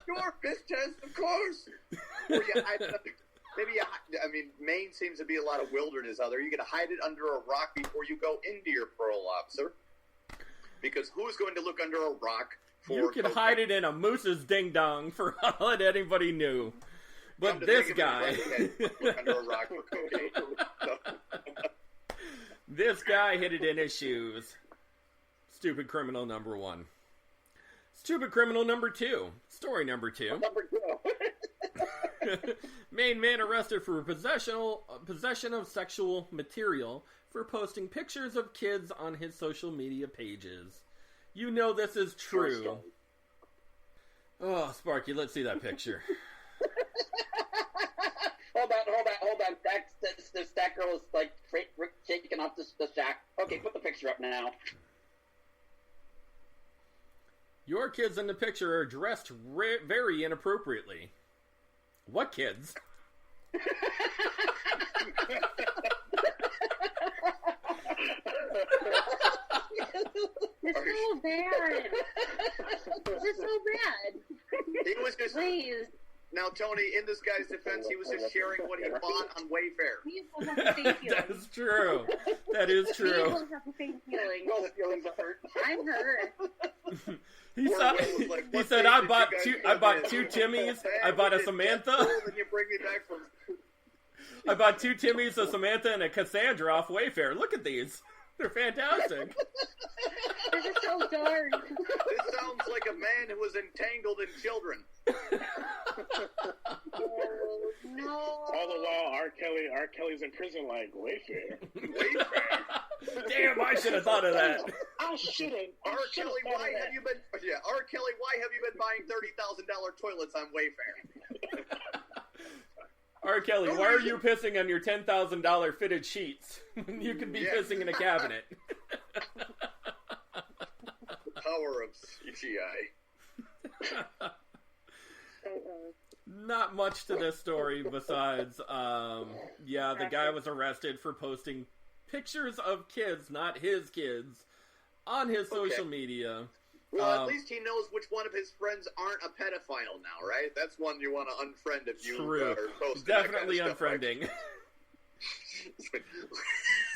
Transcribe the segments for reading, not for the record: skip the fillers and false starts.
Sure, piss test, of course. Or Maine seems to be a lot of wilderness out there. You got to hide it under a rock before you go into your parole officer. Because who's going to look under a rock for You can hide it in a moose's ding-dong for all that anybody knew. But this guy... look under a rock for cocaine. This guy hid it in his shoes. Stupid criminal number 1. Stupid criminal number 2. Story number 2. Number 2. Maine man arrested for possession of sexual material for posting pictures of kids on his social media pages. You know this is true. Oh, Sparky, let's see that picture. Hold on. That girl is like shaking off the shack. Okay, put the picture up now. Your kids in the picture are dressed very inappropriately. What kids? It's so bad. It's so bad. He was just... Please. Now, Tony, in this guy's defense, he was just sharing what he bought on Wayfair. We will have the same feelings. That is true. That is We true. will have the same feelings. No, the feelings are hurt. I'm hurt. He said, I bought two Timmys. I bought a Samantha. I bought 2 Timmys, a Samantha, and a Cassandra off Wayfair. Look at these. They're fantastic. This is so dark. This sounds like a man who was entangled in children. No. All the while, R. Kelly's in prison like, Wayfair. Damn, I should have thought of that. I should have. R. Kelly, why have you been buying $30,000 toilets on Wayfair? R. Kelly, why are you pissing on your $10,000 fitted sheets when you could be pissing in a cabinet? The power of CGI. Not much to this story besides, the guy was arrested for posting pictures of kids, not his kids, on his social media. Well, at least he knows which one of his friends aren't a pedophile now, right? That's one you want to unfriend if you are posting Definitely that kind of unfriending.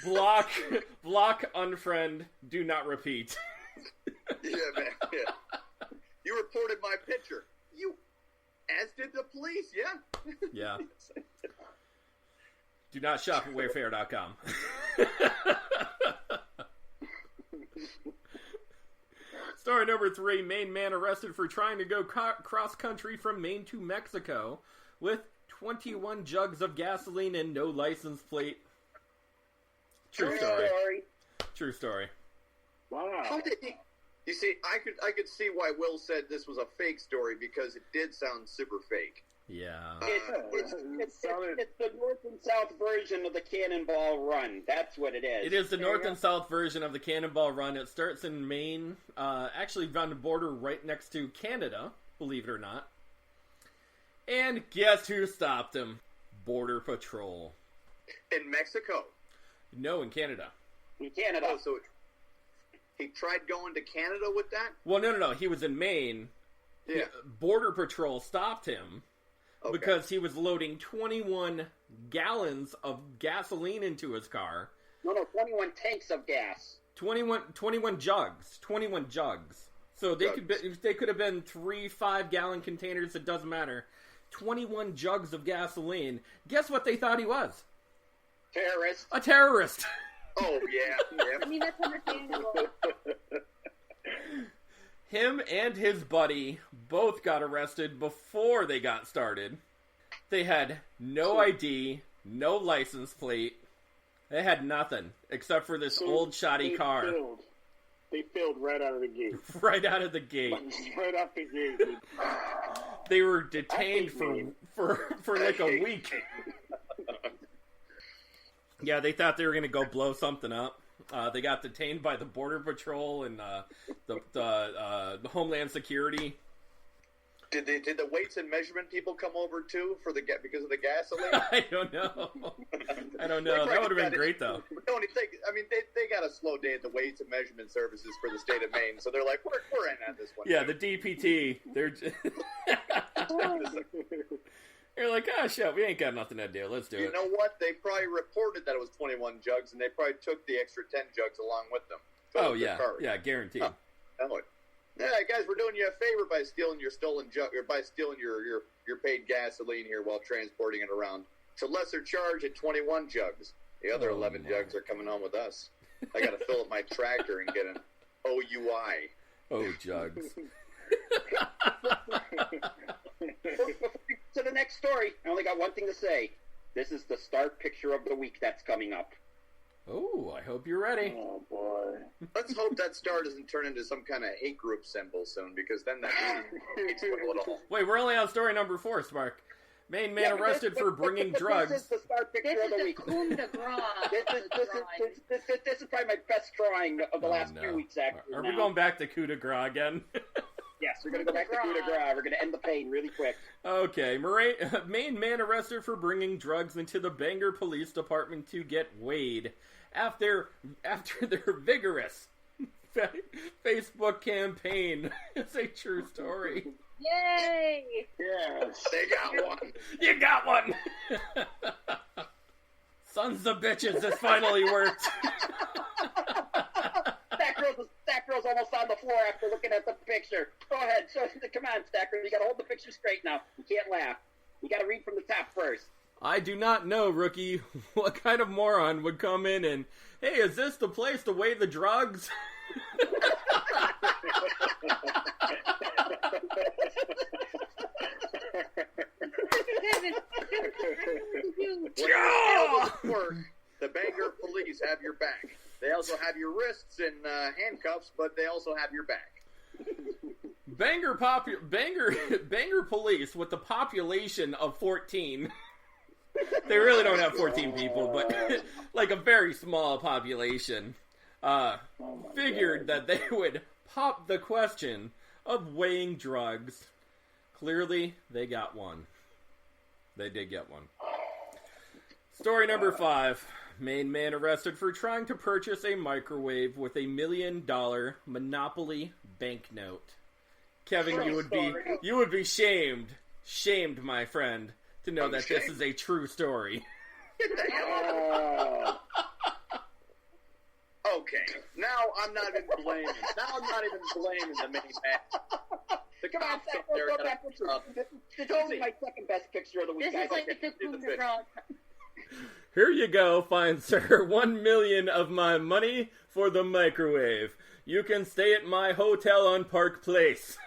Stuff, Block, unfriend, do not repeat. Yeah, man. Yeah. You reported my picture. As did the police, yeah. Yeah. Do not shop at Wayfair.com. Story number 3, Maine man arrested for trying to go cross-country from Maine to Mexico with 21 jugs of gasoline and no license plate. True story. True story. Wow. How did he... You see, I could see why Will said this was a fake story because it did sound super fake. Yeah. It's the north and south version of the Cannonball Run. That's what it is. It is the north and south version of the Cannonball Run. It starts in Maine, actually on the border right next to Canada, believe it or not. And guess who stopped him? Border Patrol. In Mexico? No, in Canada. In Canada. Oh, so he tried going to Canada with that? Well, no. He was in Maine. Yeah. Border Patrol stopped him because he was loading 21 gallons of gasoline into his car. No, 21 tanks of gas. 21 jugs. 21 jugs. So they could have been 3 5-gallon containers. It doesn't matter. 21 jugs of gasoline. Guess what they thought he was? Terrorist. A terrorist. Oh, yeah. I mean, that's understandable. Him and his buddy both got arrested before they got started. They had no ID, no license plate. They had nothing except for this old shoddy car. They failed right out of the gate. Right out of the gate. Right off the gate. They were detained for like a week. Yeah, they thought they were going to go blow something up. They got detained by the Border Patrol and the Homeland Security. Did the weights and measurement people come over too because of the gasoline? I don't know. That would have been great though. They got a slow day at the weights and measurement services for the state of Maine, so they're like, we're in on this one. Yeah, the DPT. like, oh, shit, we ain't got nothing to do. Let's do You it. know what? They probably reported that it was 21 jugs, and they probably took the extra 10 jugs along with them. Oh, yeah. Yeah, guaranteed. Oh, yeah, guys, we're doing you a favor by stealing your stolen jug, or by stealing your paid gasoline here while transporting it around. It's a lesser charge at 21 jugs. The other 11 jugs are coming on with us. I got to fill up my tractor and get an OUI. Oh, jugs. To the next story, I only got one thing to say. This is the start picture of the week that's coming up. Oh, I hope you're ready. Oh, boy. Let's hope that star doesn't turn into some kind of hate group symbol soon, because then that really hates people at all. Wait, we're only on story number 4, Spark. Main man arrested for bringing drugs. This is the start picture This of the is week. a coup de grace. This is probably my best drawing of the last few weeks, actually. Are we going back to coup de grace again? Yes, we're going to go back to coup de grace. We're going to end the pain really quick. Okay, Maine man arrested for bringing drugs into the Bangor Police Department to get weighed after their vigorous Facebook campaign. It's a true story. Yay! Yes. They got one. You got one! Sons of bitches, this finally worked. Stack Girl's almost on the floor after looking at the picture. Go ahead. Come on, Stack Girl. You got to hold the picture straight now. You can't laugh. You got to read from the top first. I do not know, rookie, what kind of moron would come in and, hey, is this the place to weigh the drugs? Work. The Bangor police have your back. They also have your wrists in handcuffs, but they also have your back. Bangor police with the population of 14. They really don't have 14 people, but like a very small population. Figured that they would pop the question of weighing drugs. Clearly, they got one. They did get one. Story number 5. Maine man arrested for trying to purchase a microwave with $1 million Monopoly banknote. Kevin, you would be shamed, my friend, to know that this is a true story. Okay, now I'm not even blaming. The Maine man. The Come on, cops Stack up there. Girl, go back with you. This is only my second best picture of the week, This guys. is like the coup de grace. Here you go, fine sir. 1 million of my money for the microwave. You can stay at my hotel on Park Place.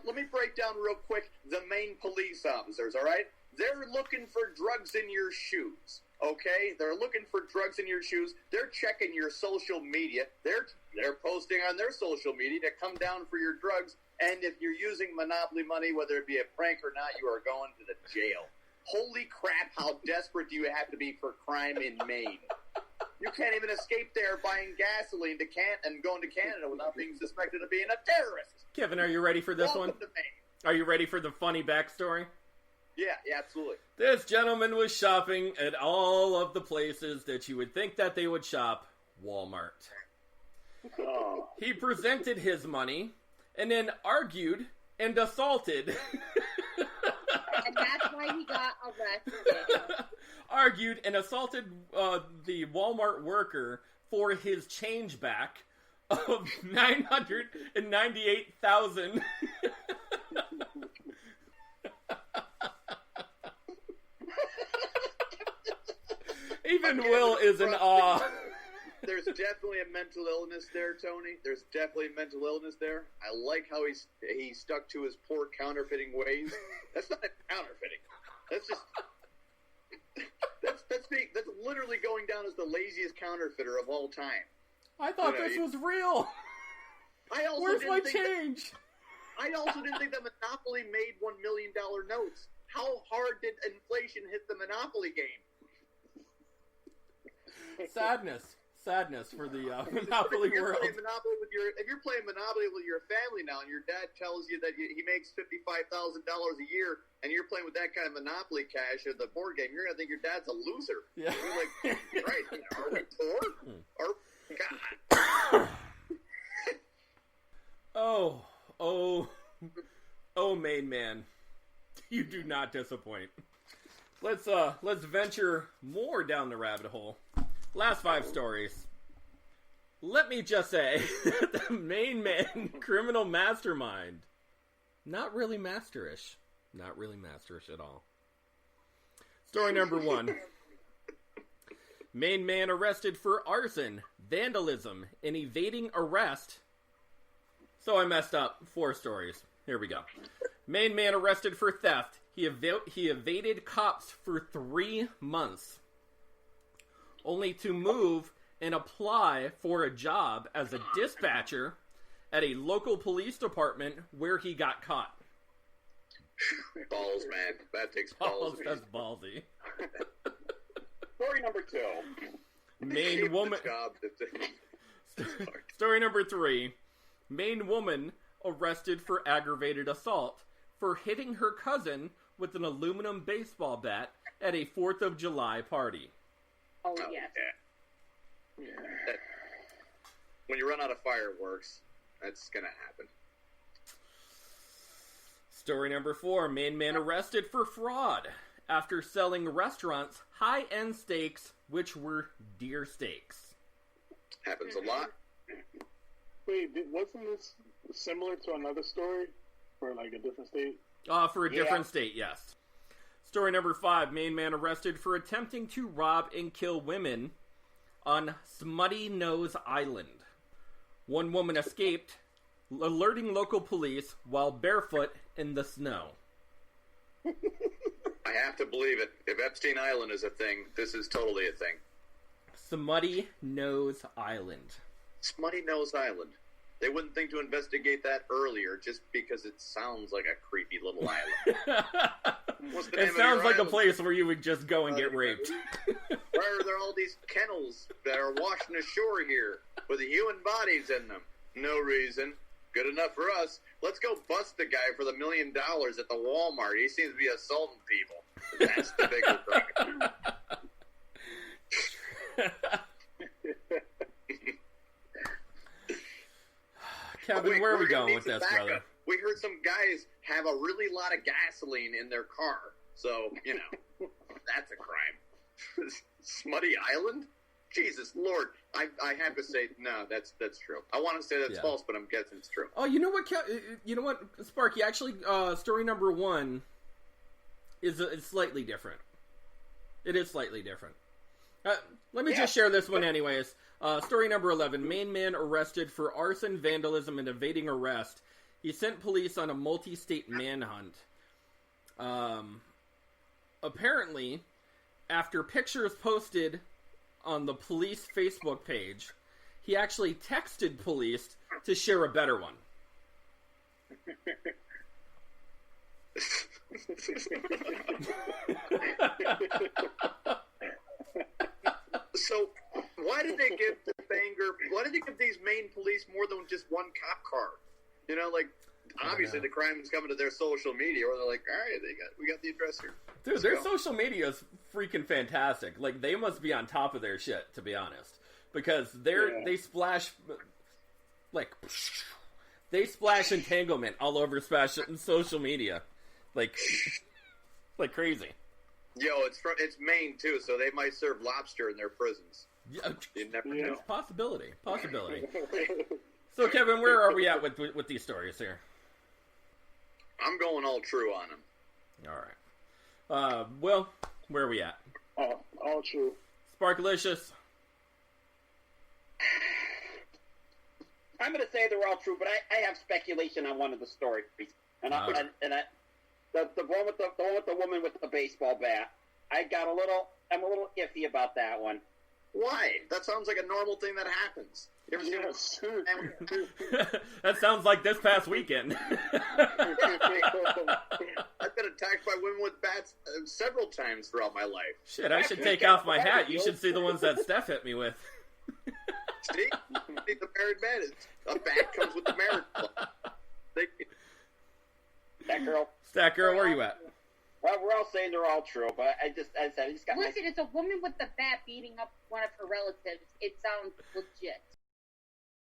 Let me break down real quick the Maine police officers, all right? They're looking for drugs in your shoes, okay? They're looking for drugs in your shoes. They're checking your social media. They're posting on their social media to come down for your drugs. And if you're using Monopoly money, whether it be a prank or not, you are going to the jail. Holy crap, how desperate do you have to be for crime in Maine? You can't even escape there buying gasoline and going to Canada without being suspected of being a terrorist. Kevin, are you ready for this one? Welcome to Maine. Are you ready for the funny backstory? Yeah, absolutely. This gentleman was shopping at all of the places that you would think that they would shop. Walmart. Oh. He presented his money and then argued and assaulted. And that's why he got arrested. Argued and assaulted the Walmart worker for his change back of $998,000. Even Will is in awe. There's definitely a mental illness there, Tony. There's definitely a mental illness there. I like how he stuck to his poor counterfeiting ways. That's not counterfeiting. That's just that's literally going down as the laziest counterfeiter of all time. I thought this was real. Where's my change? I also didn't think that Monopoly made $1 million notes. How hard did inflation hit the Monopoly game? Sadness for the Monopoly world. If you're playing Monopoly with your family now, and your dad tells you that he makes $55,000 a year, and you're playing with that kind of Monopoly cash at the board game, you're gonna think your dad's a loser. Yeah. You're like, right? Are we poor? God. Oh, Main Man, you do not disappoint. Let's venture more down the rabbit hole. Last 5 stories. Let me just say, the Main Man criminal mastermind, not really masterish. Not really masterish at all. Story number 1. Main Man arrested for arson, vandalism, and evading arrest. So I messed up 4 stories. Here we go. Main Man arrested for theft. He evaded cops for 3 months, only to move and apply for a job as a dispatcher at a local police department where he got caught. Balls, man. That takes balls. That's ballsy. Story number 2. Maine woman. Story number 3. Maine woman arrested for aggravated assault for hitting her cousin with an aluminum baseball bat at a 4th of July party. Oh, yes. Yeah. When you run out of fireworks, that's going to happen. Story number 4. Main man arrested for fraud after selling restaurants high-end steaks, which were deer steaks. Happens a lot. Wait, wasn't this similar to another story for like a different state? For a different state, yes. Story number 5. Main man arrested for attempting to rob and kill women on Smutty Nose Island. One woman escaped, alerting local police while barefoot in the snow. I have to believe it. If Epstein Island is a thing, this is totally a thing. Smutty Nose Island. Smutty Nose Island. They wouldn't think to investigate that earlier just because it sounds like a creepy little island. What's the name It of sounds your like a island? place where you would just go and get raped. Why are there all these kennels that are washing ashore here with human bodies in them? No reason. Good enough for us. Let's go bust the guy for the $1 million at the Walmart. He seems to be assaulting people. That's the bigger crime. Kevin, where are we going with this, brother? We heard some guys have a really lot of gasoline in their car. So, that's a crime. Smutty Island? Jesus Lord. I have to say, no, that's true. I want to say that's false, but I'm guessing it's true. Oh, you know what, Sparky? Actually, story number 1 is slightly different. It is slightly different. Let me just share this one anyways. Story number 11. Main man arrested for arson, vandalism, and evading arrest. He sent police on a multi-state manhunt. Apparently, after pictures posted on the police Facebook page, he actually texted police to share a better one. So, why did they give these Maine police more than just one cop car? Obviously the crime is coming to their social media, or they're like, all right, we got the address here. Dude, their social media is freaking fantastic. Like, they must be on top of their shit, to be honest. Because they splash, they splash entanglement all over social media. Like crazy. Yo, it's Maine, too, so they might serve lobster in their prisons. Yeah, you never know. Possibility. So, Kevin, where are we at with these stories here? I'm going all true on them. All right. Will, where are we at? All true. Sparkalicious. I'm going to say they're all true, but I have speculation on one of the stories. The one with the woman with the baseball bat. I'm a little iffy about that one. Why? That sounds like a normal thing that happens. Yes. That sounds like this past weekend. I've been attacked by women with bats several times throughout my life. Shit, I should take off my hat. You should see the ones that Steph hit me with. See? The married man. A bat comes with the marriage club. Stat girl, where are you at? Well, we're all saying they're all true, but I just got Listen, it's a woman with the bat beating up one of her relatives. It sounds legit.